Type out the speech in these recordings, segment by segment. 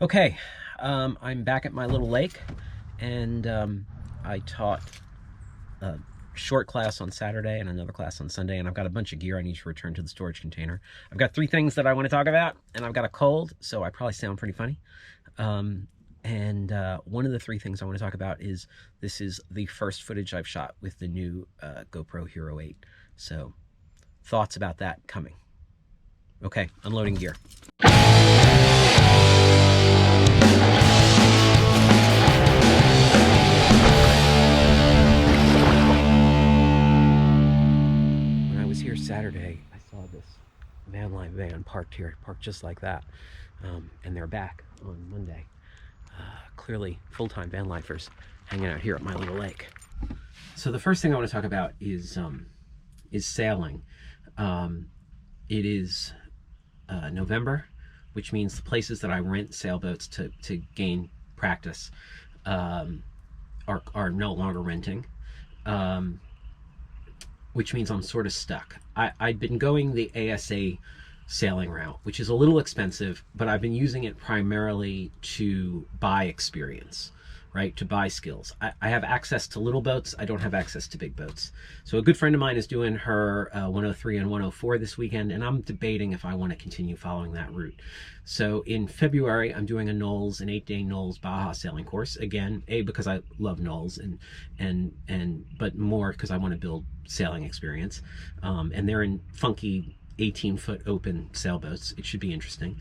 Okay, I'm back at my little lake, and I taught a short class on Saturday and another class on Sunday, and I've got a bunch of gear I need to return to the storage container. I've got three things that I want to talk about, and I've got a cold, so I probably sound pretty funny. One of the three things I want to talk about is this is the first footage I've shot with the new GoPro Hero 8. So, thoughts about that coming. Okay, unloading gear. Saturday, I saw this van life van parked here, parked just like that, and they're back on Monday. Clearly full-time van lifers hanging out here at my little lake. So the first thing I want to talk about is sailing. It is November, which means the places that I rent sailboats to gain practice are no longer renting. Which means I'm sort of stuck. I'd been going the ASA sailing route, which is a little expensive, but I've been using it primarily to buy experience, right? To buy skills. I have access to little boats. I don't have access to big boats. So a good friend of mine is doing her 103 and 104 this weekend, and I'm debating if I want to continue following that route. So in February, I'm doing an 8-day Knowles Baja sailing course. Again, because I love Knowles, but more because I want to build sailing experience. And they're in funky 18-foot open sailboats. It should be interesting.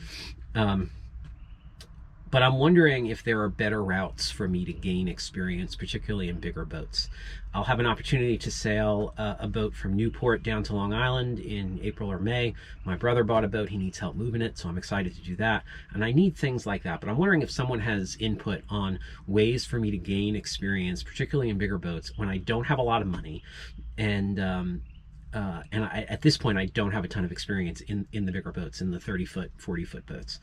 But I'm wondering if there are better routes for me to gain experience, particularly in bigger boats. I'll have an opportunity to sail a boat from Newport down to Long Island in April or May. My brother bought a boat. He needs help moving it, so I'm excited to do that. And I need things like that. But I'm wondering if someone has input on ways for me to gain experience, particularly in bigger boats, when I don't have a lot of money. And at this point, I don't have a ton of experience in the bigger boats, in the 30-foot, 40-foot boats.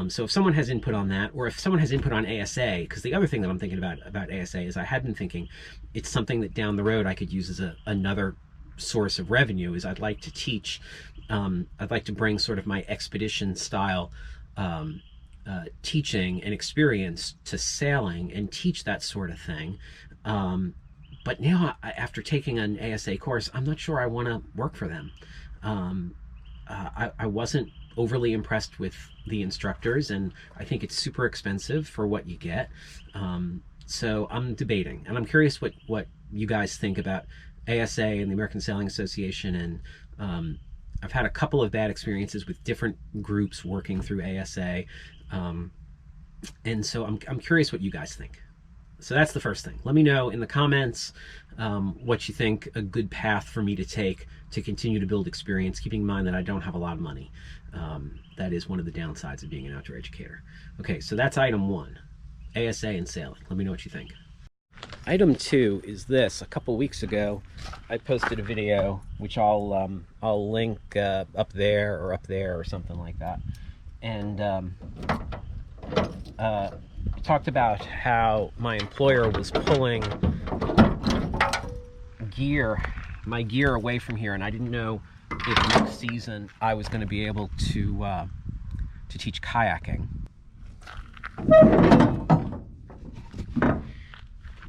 So if someone has input on that, or if someone has input on ASA, because the other thing that I'm thinking about ASA is I had been thinking it's something that down the road I could use as another source of revenue. Is I'd like to teach, I'd like to bring sort of my expedition style teaching and experience to sailing and teach that sort of thing. But now, after taking an ASA course, I'm not sure I want to work for them. I wasn't overly impressed with the instructors, and I think it's super expensive for what you get. So I'm debating, and I'm curious what you guys think about ASA and the American Sailing Association. And I've had a couple of bad experiences with different groups working through ASA. And so I'm curious what you guys think. So that's the first thing. Let me know in the comments what you think a good path for me to take to continue to build experience, keeping in mind that I don't have a lot of money. That is one of the downsides of being an outdoor educator. Okay, so that's item 1, ASA and sailing. Let me know what you think. Item 2 is this. A couple weeks ago, I posted a video, which I'll link up there or something like that. And talked about how my employer was pulling my gear away from here, and I didn't know if next season I was going to be able to teach kayaking.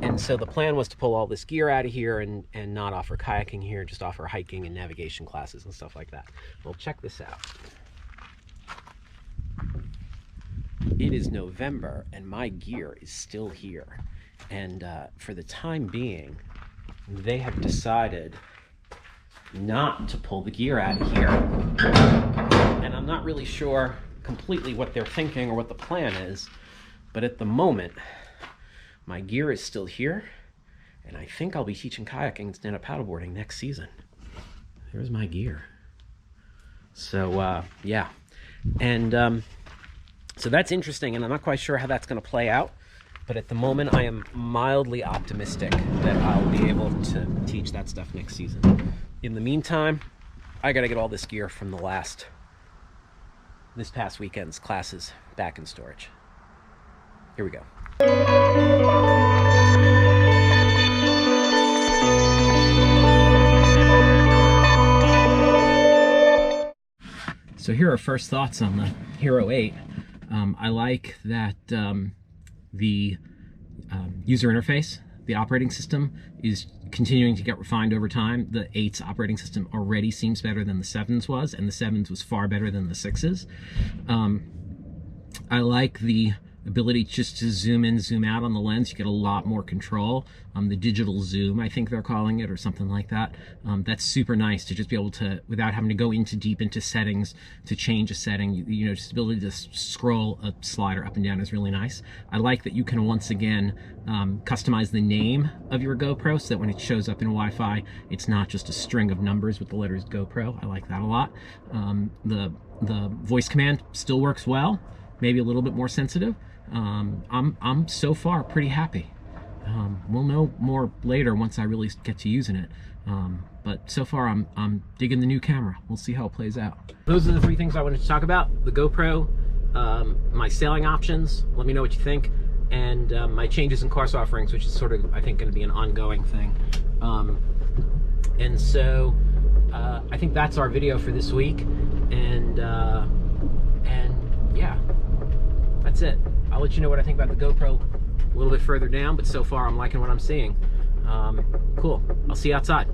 And so the plan was to pull all this gear out of here and not offer kayaking here, just offer hiking and navigation classes and stuff like that. Well, check this out. It is November and my gear is still here, and for the time being they have decided not to pull the gear out of here, and I'm not really sure completely what they're thinking or what the plan is, but at the moment my gear is still here, and I think I'll be teaching kayaking instead of paddleboarding next season. There's my gear. So yeah, and so that's interesting, and I'm not quite sure how that's going to play out, but at the moment I am mildly optimistic that I'll be able to teach that stuff next season. In the meantime, I got to get all this gear from this past weekend's classes back in storage. Here we go. So here are first thoughts on the Hero 8. I like that the user interface, the operating system, is continuing to get refined over time. The 8's operating system already seems better than the 7's was, and the 7's was far better than the 6's. I like the ability just to zoom in, zoom out on the lens. You get a lot more control. The digital zoom, I think they're calling it, or something like that. That's super nice to just be able to, without having to go deep into settings to change a setting, you know, just the ability to scroll a slider up and down is really nice. I like that you can once again customize the name of your GoPro so that when it shows up in Wi-Fi, it's not just a string of numbers with the letters GoPro. I like that a lot. The voice command still works well, maybe a little bit more sensitive. I'm so far pretty happy. We'll know more later once I really get to using it. But so far I'm digging the new camera. We'll see how it plays out. Those are the 3 things I wanted to talk about: the GoPro, my sailing options, let me know what you think, and my changes in course offerings, which is sort of, I think, going to be an ongoing thing. And so I think that's our video for this week, and yeah, that's it. I'll let you know what I think about the GoPro a little bit further down, but so far I'm liking what I'm seeing. Cool. I'll see you outside.